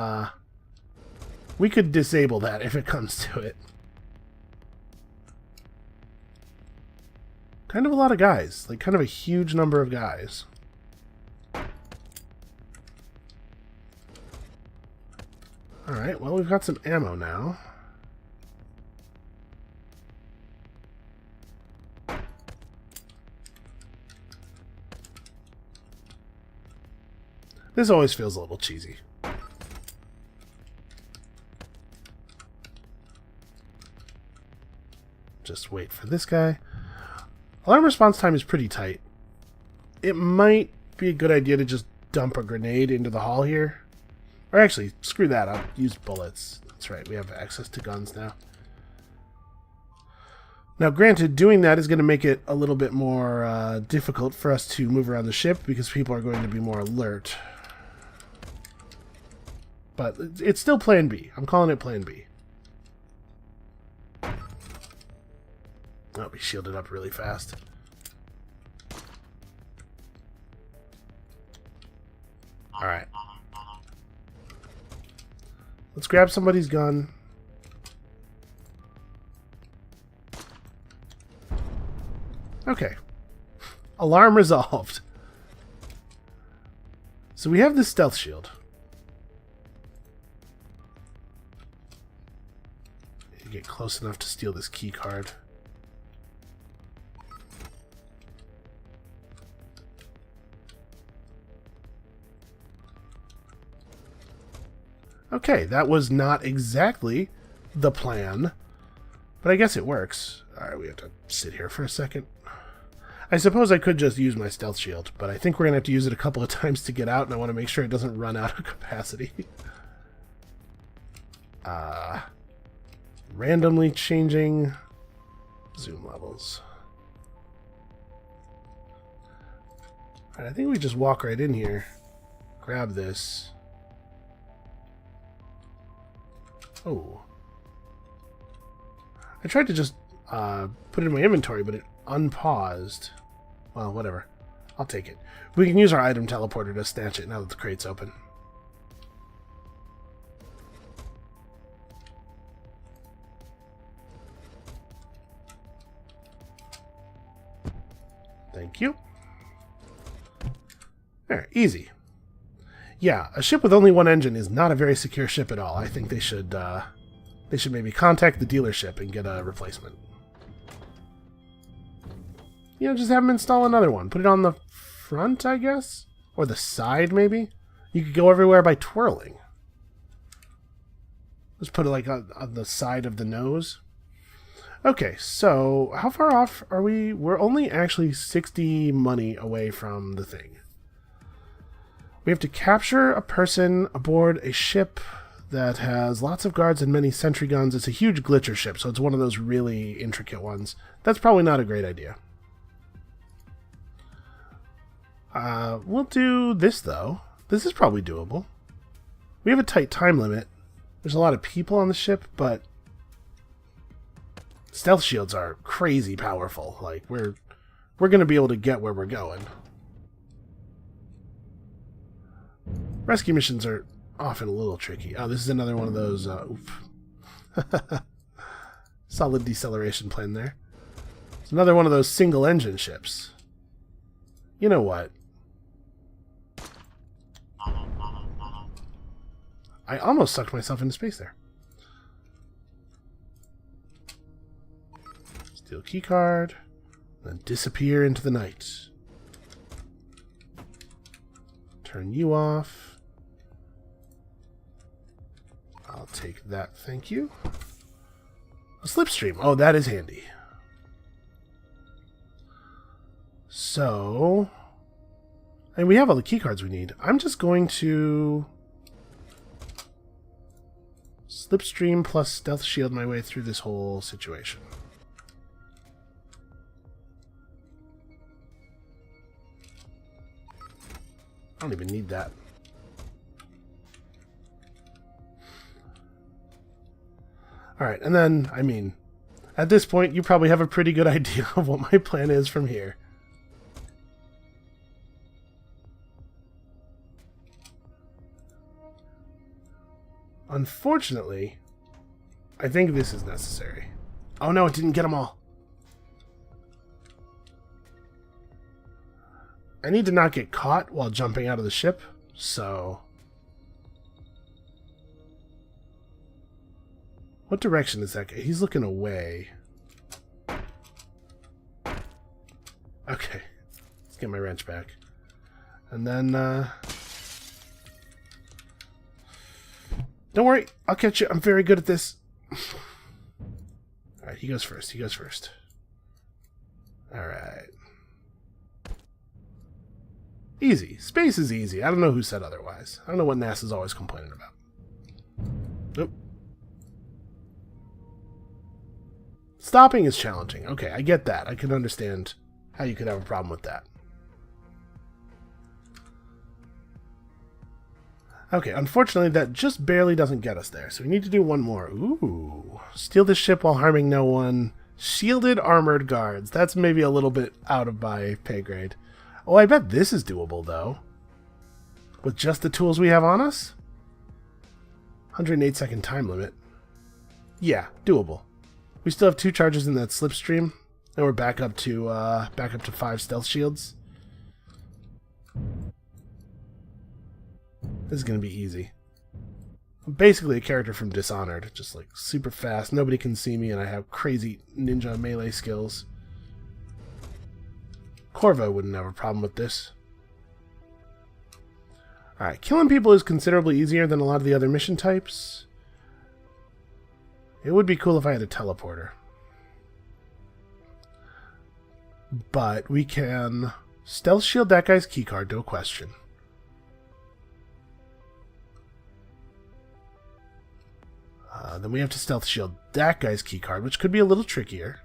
We could disable that if it comes to it. Kind of a lot of guys. Like, kind of a huge number of guys. Alright, well, we've got some ammo now. This always feels a little cheesy. Just wait for this guy. Alarm response time is pretty tight. It might be a good idea to just dump a grenade into the hall here. Or actually, screw that, I'll use bullets. That's right, we have access to guns now. Now, granted, doing that is going to make it a little bit more difficult for us to move around the ship because people are going to be more alert. But it's still Plan B. I'm calling it Plan B. Oh, we shielded up really fast. Alright. Let's grab somebody's gun. Okay. Alarm resolved. So we have this stealth shield. Get close enough to steal this key card. Okay, that was not exactly the plan, but I guess it works. Alright, we have to sit here for a second. I suppose I could just use my stealth shield, but I think we're going to have to use it a couple of times to get out, and I want to make sure it doesn't run out of capacity. Randomly changing zoom levels. Alright, I think we just walk right in here. Grab this. Oh. I tried to just put it in my inventory, but it unpaused. Well, whatever. I'll take it. We can use our item teleporter to snatch it now that the crate's open. Thank you. There, easy. Yeah, a ship with only one engine is not a very secure ship at all. I think they should maybe contact the dealership and get a replacement. You know, just have them install another one. Put it on the front, I guess? Or the side, maybe? You could go everywhere by twirling. Just put it like on the side of the nose. Okay, so how far off are we? We're only actually 60 money away from the thing. We have to capture a person aboard a ship that has lots of guards and many sentry guns. It's a huge glitcher ship, so it's one of those really intricate ones. That's probably not a great idea. We'll do this, though. This is probably doable. We have a tight time limit. There's a lot of people on the ship, but stealth shields are crazy powerful. Like, we're going to be able to get where we're going. Rescue missions are often a little tricky. Oh, this is another one of those, solid deceleration plan there. It's another one of those single-engine ships. You know what? I almost sucked myself into space there. Steal keycard, then disappear into the night. Turn you off. I'll take that, thank you. A slipstream. Oh, that is handy. So, and we have all the keycards we need. I'm just going to slipstream plus stealth shield my way through this whole situation. I don't even need that. Alright, and then, I mean, at this point, you probably have a pretty good idea of what my plan is from here. Unfortunately, I think this is necessary. Oh no, it didn't get them all. I need to not get caught while jumping out of the ship, so... What direction is that guy? He's looking away. Okay. Let's get my wrench back. And then, don't worry, I'll catch you. I'm very good at this. Alright, he goes first. He goes first. Alright. Easy. Space is easy. I don't know who said otherwise. I don't know what NASA's always complaining about. Nope. Stopping is challenging. Okay, I get that. I can understand how you could have a problem with that. Okay, unfortunately, that just barely doesn't get us there, so we need to do one more. Ooh. Steal the ship while harming no one. Shielded armored guards. That's maybe a little bit out of my pay grade. Oh, I bet this is doable, though. With just the tools we have on us? 108-second time limit. Yeah, doable. We still have 2 charges in that slipstream, and we're back up to 5 stealth shields. This is going to be easy. I'm basically a character from Dishonored, just like super fast, nobody can see me, and I have crazy ninja melee skills. Corvo wouldn't have a problem with this. Alright, killing people is considerably easier than a lot of the other mission types. It would be cool if I had a teleporter. But we can stealth shield that guy's keycard, no question. Then we have to stealth shield that guy's keycard, which could be a little trickier.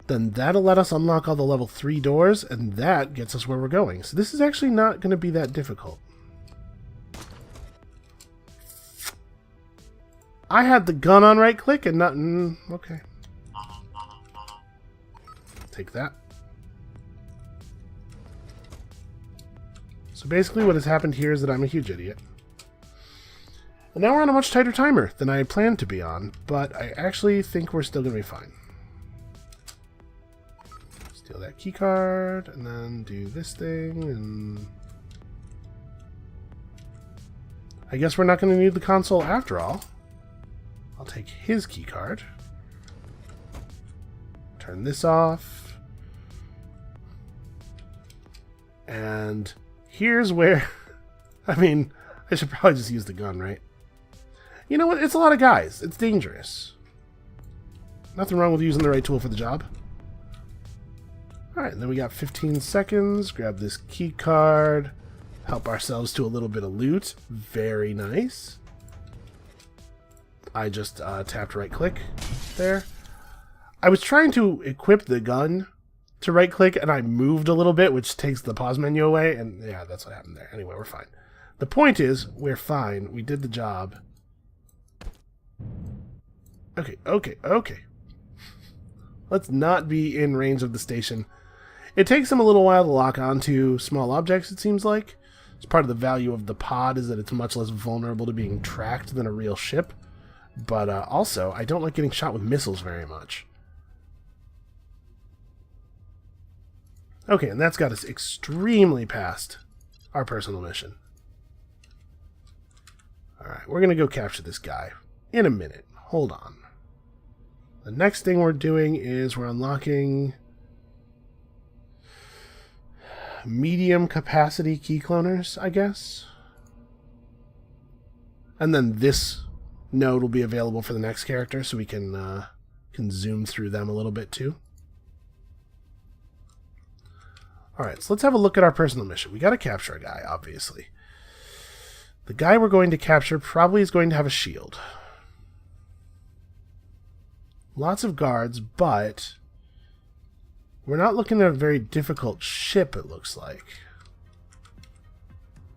Then that'll let us unlock all the level 3 doors, and that gets us where we're going. So this is actually not going to be that difficult. I had the gun on right click and not... okay. Take that. So basically what has happened here is that I'm a huge idiot. And now we're on a much tighter timer than I had planned to be on, but I actually think we're still going to be fine. Steal that keycard, and then do this thing, and... I guess we're not going to need the console after all. I'll take his keycard. Turn this off. And here's where... I mean, I should probably just use the gun, right? You know what? It's a lot of guys. It's dangerous. Nothing wrong with using the right tool for the job. Alright, then we got 15 seconds. Grab this key card. Help ourselves to a little bit of loot. Very nice. I just tapped right click there. I was trying to equip the gun to right click and I moved a little bit, which takes the pause menu away, and yeah, that's what happened there. Anyway, we're fine. The point is, we're fine. We did the job. Okay. Let's not be in range of the station. It takes them a little while to lock onto small objects, it seems like. It's part of the value of the pod is that it's much less vulnerable to being tracked than a real ship. But also, I don't like getting shot with missiles very much. Okay, and that's got us extremely past our personal mission. Alright, we're going to go capture this guy in a minute. Hold on. The next thing we're doing is we're unlocking medium capacity key cloners, I guess. And then this node will be available for the next character, so we can zoom through them a little bit too. Alright, so let's have a look at our personal mission. We got to capture a guy, obviously. The guy we're going to capture probably is going to have a shield. Lots of guards, but we're not looking at a very difficult ship, it looks like.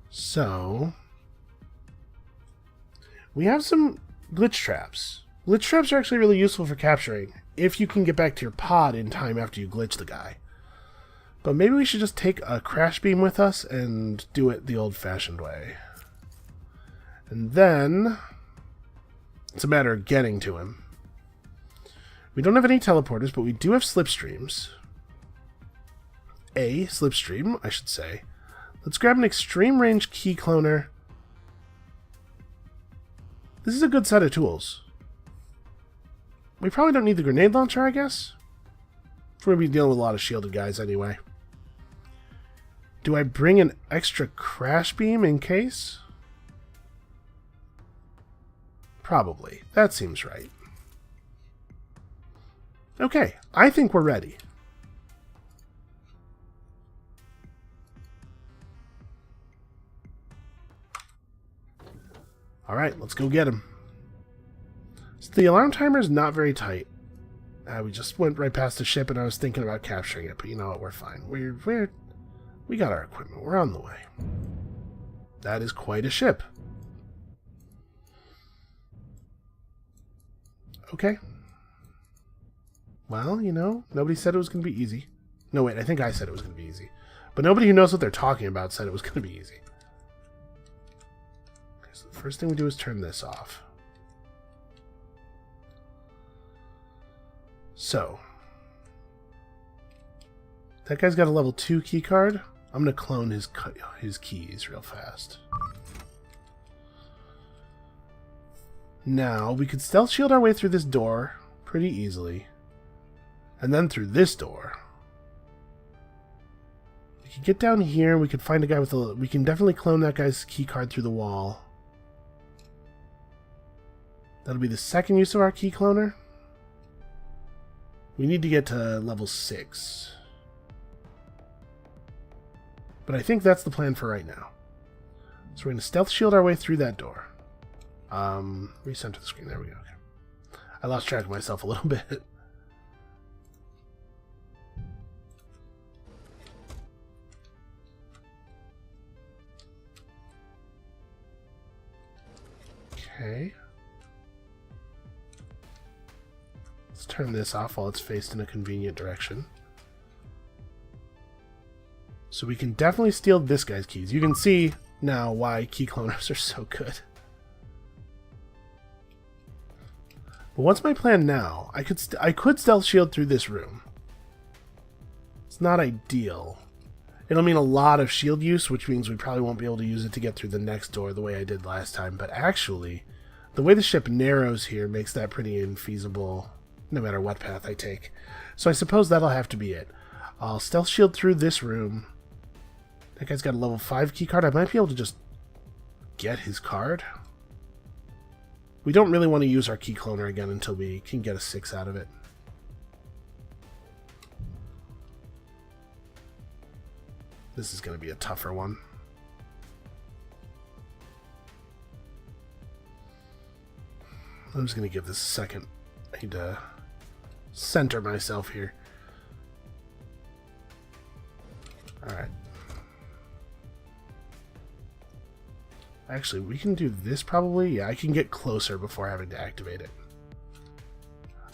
So, we have some glitch traps. Glitch traps are actually really useful for capturing, if you can get back to your pod in time after you glitch the guy. But maybe we should just take a crash beam with us and do it the old-fashioned way. And then It's a matter of getting to him. We don't have any teleporters, but we do have slipstreams. A slipstream, I should say. Let's grab an extreme range key cloner. This is a good set of tools. We probably don't need the grenade launcher, I guess. We're going to be dealing with a lot of shielded guys anyway. Do I bring an extra crash beam in case? Probably. That seems right. Okay, I think we're ready. Alright, let's go get him. So the alarm timer is not very tight. We just went right past the ship and I was thinking about capturing it, but you know what, we're fine. We got our equipment. We're on the way. That is quite a ship. Okay. Well, you know, nobody said it was going to be easy. No, wait, I think I said it was going to be easy. But nobody who knows what they're talking about said it was going to be easy. Okay, so the first thing we do is turn this off. So, that guy's got a level 2 key card. I'm going to clone his keys real fast. Now, we could stealth shield our way through this door pretty easily. And then through this door. We could get down here, we could find a guy with a... We can definitely clone that guy's key card through the wall. That'll be the second use of our key cloner. We need to get to level 6. But I think that's the plan for right now. So we're going to stealth shield our way through that door. Recenter the screen. There we go. Okay. I lost track of myself a little bit. Okay. Let's turn this off while it's faced in a convenient direction. So we can definitely steal this guy's keys. You can see now why key cloners are so good. But what's my plan now? I could stealth shield through this room. It's not ideal. It'll mean a lot of shield use, which means we probably won't be able to use it to get through the next door the way I did last time. But actually, the way the ship narrows here makes that pretty infeasible no matter what path I take. So I suppose that'll have to be it. I'll stealth shield through this room. That guy's got a level 5 key card. I might be able to just get his card. We don't really want to use our key cloner again until we can get a 6 out of it. This is going to be a tougher one. I'm just going to give this a second. I need to center myself here. Alright. Actually, we can do this probably. Yeah, I can get closer before having to activate it.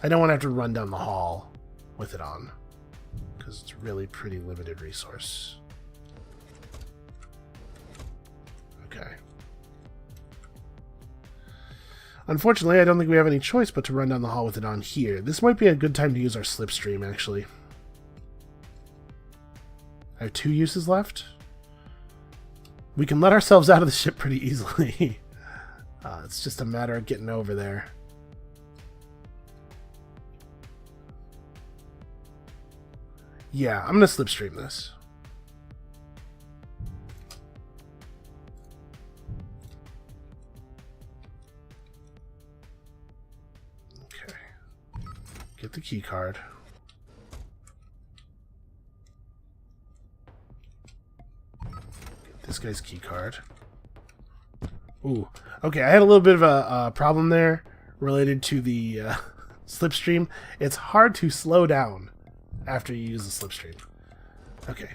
I don't want to have to run down the hall with it on, because it's really pretty limited resource. Okay. Unfortunately, I don't think we have any choice but to run down the hall with it on here. This might be a good time to use our slipstream, actually. I have 2 uses left. We can let ourselves out of the ship pretty easily. It's just a matter of getting over there. Yeah, I'm going to slipstream this. Okay. Get the key card. This guy's key card. Ooh. Okay, I had a little bit of a problem there related to the slipstream. It's hard to slow down after you use the slipstream. Okay.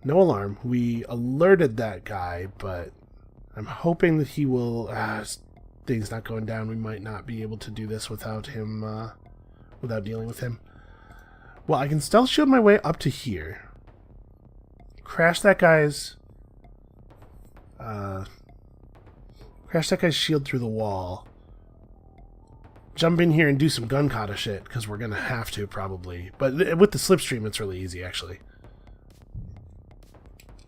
No alarm. We alerted that guy, but I'm hoping that he will... things not going down. We might not be able to do this without him, without dealing with him. Well, I can stealth shield my way up to here. Crash that guy's Crash that guy's shield through the wall. Jump in here and do some gun kata shit, because we're going to have to, probably. But with the slipstream, it's really easy, actually.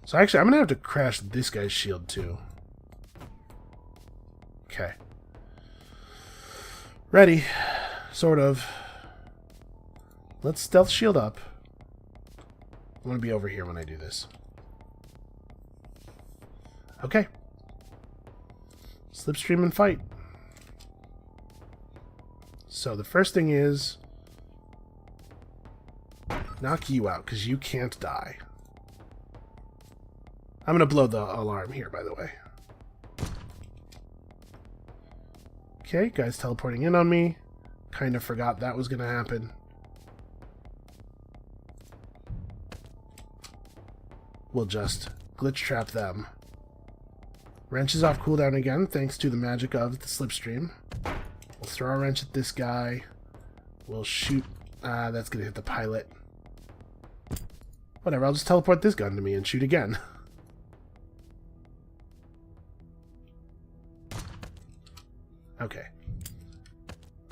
So actually, I'm going to have to crash this guy's shield, too. Okay. Ready. Sort of. Let's stealth shield up. I want to be over here when I do this. Okay. Slipstream and fight. So the first thing is knock you out, because you can't die. I'm going to blow the alarm here, by the way. Okay, guy's teleporting in on me. Kind of forgot that was going to happen. We'll just glitch trap them. Wrench is off cooldown again, thanks to the magic of the slipstream. We'll throw a wrench at this guy. We'll shoot. That's going to hit the pilot. Whatever, I'll just teleport this gun to me and shoot again. Okay.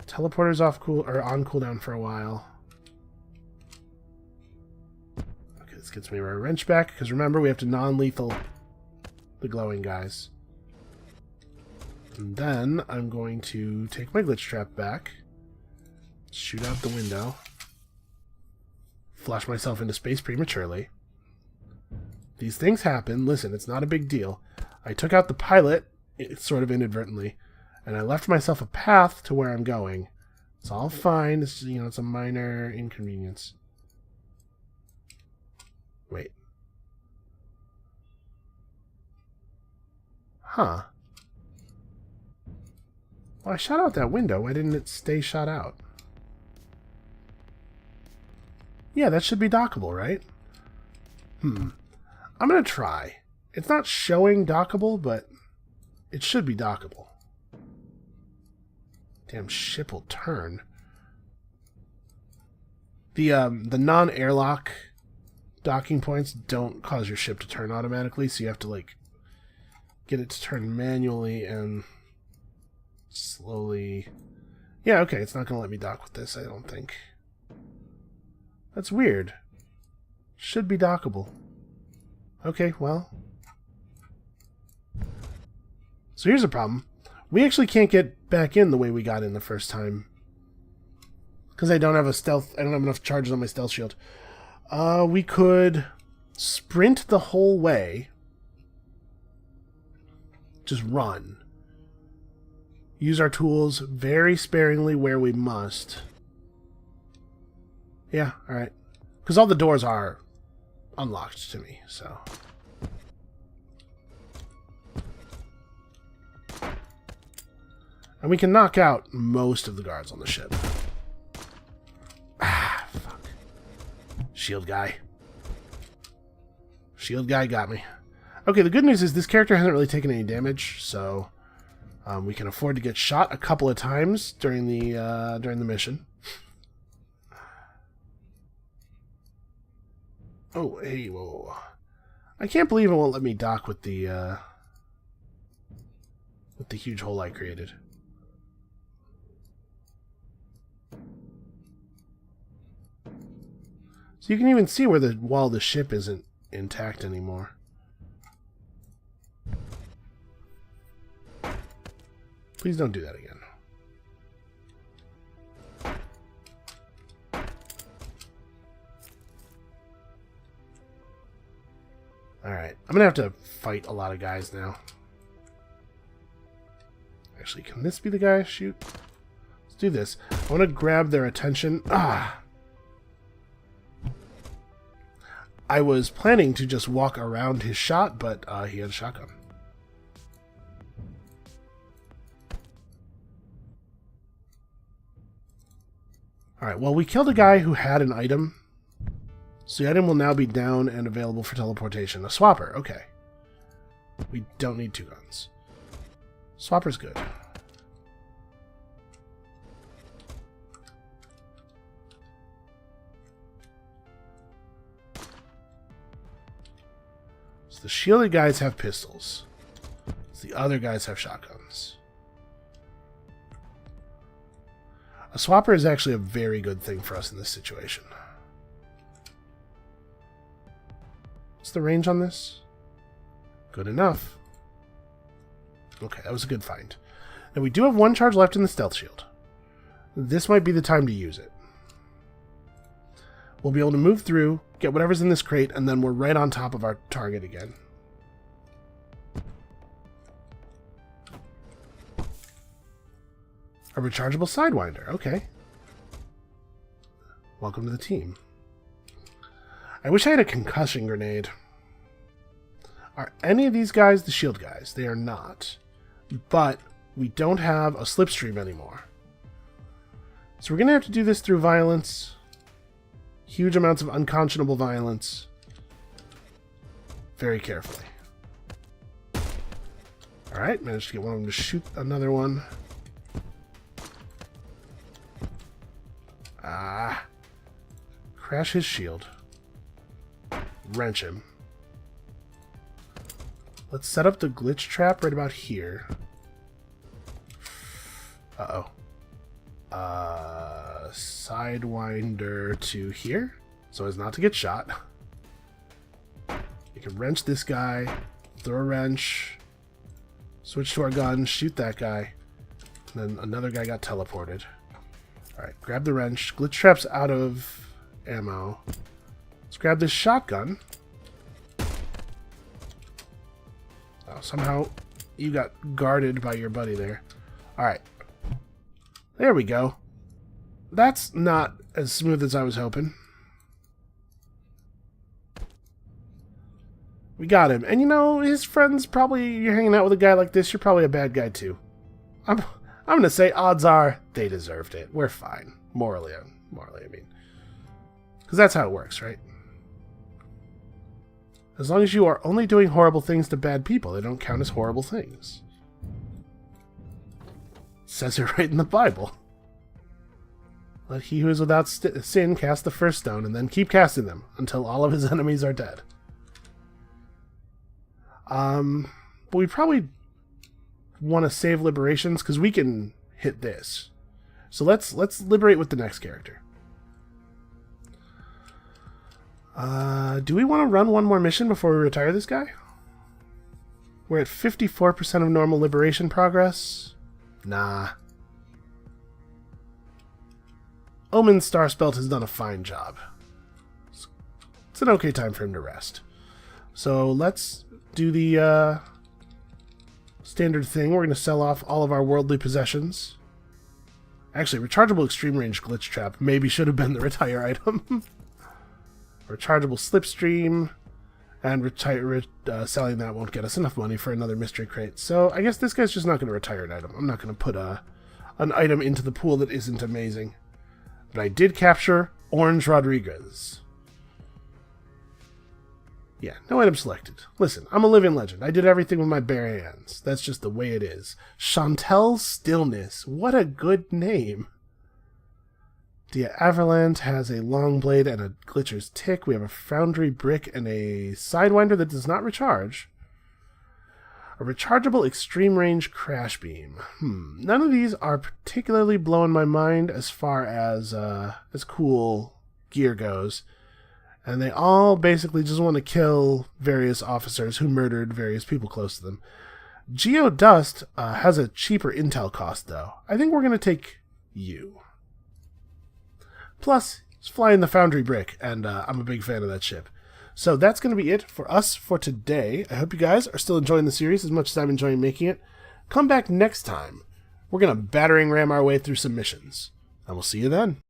Teleporter's on cooldown for a while. Okay, this gets me our wrench back, because remember, we have to non-lethal the glowing guys. And then I'm going to take my glitch trap back, shoot out the window, flush myself into space prematurely. These things happen. Listen, it's not a big deal. I took out the pilot, sort of inadvertently, and I left myself a path to where I'm going. It's all fine. It's, you know, it's a minor inconvenience. Wait. Huh. Well, I shot out that window. Why didn't it stay shot out? Yeah, that should be dockable, right? I'm going to try. It's not showing dockable, but it should be dockable. Damn ship will turn. The non-airlock docking points don't cause your ship to turn automatically, so you have to, like, get it to turn manually and slowly... Yeah, okay, it's not going to let me dock with this, I don't think. That's weird. Should be dockable. Okay, well. So here's a problem. We actually can't get back in the way we got in the first time. Because I don't have enough charges on my stealth shield. We could sprint the whole way. Just run. Use our tools very sparingly where we must. Yeah, alright. Because all the doors are unlocked to me, so... And we can knock out most of the guards on the ship. Ah, fuck. Shield guy. Shield guy got me. Okay, the good news is this character hasn't really taken any damage, so we can afford to get shot a couple of times during the mission. Oh, hey, whoa. I can't believe it won't let me dock with the huge hole I created. So you can even see where the wall of the ship isn't intact anymore. Please don't do that again. Alright, I'm gonna have to fight a lot of guys now. Actually, can this be the guy? Shoot. Let's do this. I want to grab their attention. Ah! I was planning to just walk around his shot, but he had a shotgun. Alright, well, we killed a guy who had an item. So the item will now be down and available for teleportation. A swapper, okay. We don't need two guns. Swapper's good. So the shielded guys have pistols. So the other guys have shotguns. A swapper is actually a very good thing for us in this situation. What's the range on this? Good enough. Okay, that was a good find. Now we do have one charge left in the stealth shield. This might be the time to use it. We'll be able to move through, get whatever's in this crate, and then we're right on top of our target again. A rechargeable Sidewinder. Okay. Welcome to the team. I wish I had a concussion grenade. Are any of these guys the shield guys? They are not. But we don't have a slipstream anymore. So we're going to have to do this through violence. Huge amounts of unconscionable violence. Very carefully. Alright, managed to get one of them to shoot another one. Ah. Crash his shield. Wrench him. Let's set up the glitch trap right about here. Uh-oh. Sidewinder to here, so as not to get shot. You can wrench this guy, throw a wrench, switch to our gun, shoot that guy, and then another guy got teleported. Alright, grab the wrench. Glitch trap's out of ammo. Let's grab this shotgun. Oh, somehow you got guarded by your buddy there. Alright. There we go. That's not as smooth as I was hoping. We got him. And you know, his friends probably, you're hanging out with a guy like this, you're probably a bad guy too. I'm going to say odds are they deserved it. We're fine. Morally, I mean. Because that's how it works, right? As long as you are only doing horrible things to bad people, they don't count as horrible things. It says it right in the Bible. Let he who is without sin cast the first stone, and then keep casting them until all of his enemies are dead. But we probably want to save liberations because we can hit this. So let's liberate with the next character. Do we want to run one more mission before we retire this guy? We're at 54% of normal liberation progress. Nah. Omen's Star Spelt has done a fine job. It's an okay time for him to rest. So let's do the standard thing. We're going to sell off all of our worldly possessions. Actually, rechargeable extreme range glitch trap maybe should have been the retire item. Rechargeable slipstream. And selling that won't get us enough money for another mystery crate. So I guess this guy's just not going to retire an item. I'm not going to put an item into the pool that isn't amazing. But I did capture Orange Rodriguez. Yeah, no item selected. Listen, I'm a living legend. I did everything with my bare hands. That's just the way it is. Chantel Stillness. What a good name. Dia Averland has a long blade and a glitcher's tick. We have a foundry brick and a sidewinder that does not recharge. A rechargeable extreme range crash beam. None of these are particularly blowing my mind as far as cool gear goes. And they all basically just want to kill various officers who murdered various people close to them. Geodust has a cheaper intel cost, though. I think we're going to take you. Plus, it's flying the Foundry Brick, and I'm a big fan of that ship. So that's going to be it for us for today. I hope you guys are still enjoying the series as much as I'm enjoying making it. Come back next time. We're going to battering ram our way through some missions. And we'll see you then.